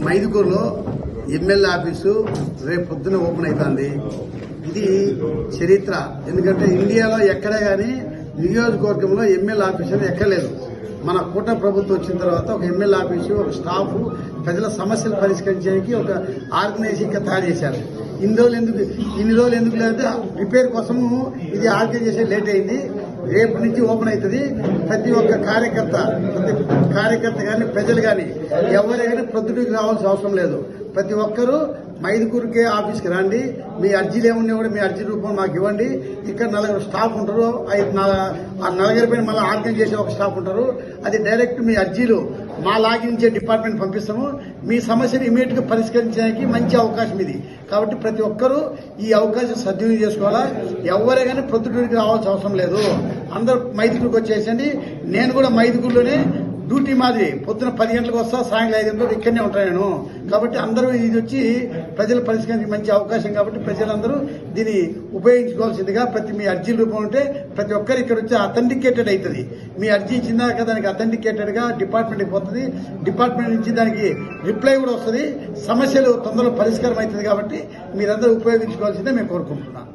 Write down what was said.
మైదుకూరులో MLA office రేపు పొద్దున open అవుతుంది. ఇది చరిత్ర. ఎందుకంటే ఇండియాలో ఎక్కడే గానీ నియోజకవర్గంలో ఎమ్మెల్యే ఆఫీసు ఎక్కలేదు. మన కూటమి ప్రభుత్వం వచ్చిన తర్వాత ఒక ఎమ్మెల్యే ఆఫీసు, ఒక స్టాఫ్, ప్రజల సమస్యలు పరిష్కరించడానికి ఒక ఆర్గనైజేషన్ తయారు చేశారు. ఇన్ని రోజులు ఎందుకు లేదంటే రిపేర్ కోసము ఇది ఆర్గనైజ్ చేసే లేట్ అయింది. రేపు నుంచి ఓపెన్ అవుతుంది. ప్రతి ఒక్క కార్యకర్త కానీ ప్రజలు కానీ ఎవరైనా ప్రొద్దుటికి రావాల్సిన అవసరం లేదు. ప్రతి ఒక్కరూ మైదుకూరుకే ఆఫీస్కి రండి. మీ అర్జీలు ఏమున్నా కూడా మీ అర్జీ రూపం మాకు ఇవ్వండి. ఇక్కడ 4 స్టాఫ్ ఉంటారు. ఆ 4 పైన మళ్ళీ ఆర్గనైజ్ చేసే ఒక స్టాఫ్ ఉంటారు. అది డైరెక్ట్ మీ అర్జీలు మా లాగిన్ డిపార్ట్మెంట్ పంపిస్తాము. మీ సమస్యను ఇమీడియట్ గా పరిష్కరించడానికి మంచి అవకాశం ఇది. కాబట్టి ప్రతి ఒక్కరూ ఈ అవకాశం సద్వినియోగం చేసుకోవాలా. ఎవరే కానీ ప్రొద్దుటూరికి రావాల్సిన అవసరం లేదు. అందరూ మైదుకూరుకి వచ్చేసండి. నేను కూడా మైదుకూరులోనే డ్యూటీ మాది. పొద్దున 10 గంటలకు వస్తా, సాయంత్రం 5 గంటలకు ఇక్కడనే ఉంటాను నేను. కాబట్టి అందరూ ఇది వచ్చి ప్రజల పరిష్కరించడానికి మంచి అవకాశం. కాబట్టి ప్రజలందరూ దీన్ని ఉపయోగించుకోవాల్సిందిగా మీ అర్జీ రూపం ఉంటే ప్రతి ఒక్కరు ఇక్కడ వచ్చి అథెంటికేటెడ్ అవుతుంది. మీ అర్జీ ఇచ్చిందాక దానికి అథెంటికేటెడ్ గా డిపార్ట్మెంట్కి పోతుంది. డిపార్ట్మెంట్ నుంచి దానికి రిప్లై కూడా వస్తుంది. సమస్యలు తొందరలో పరిష్కారం అవుతుంది. కాబట్టి మీరందరూ ఉపయోగించుకోవాల్సిందే మేము కోరుకుంటున్నాం.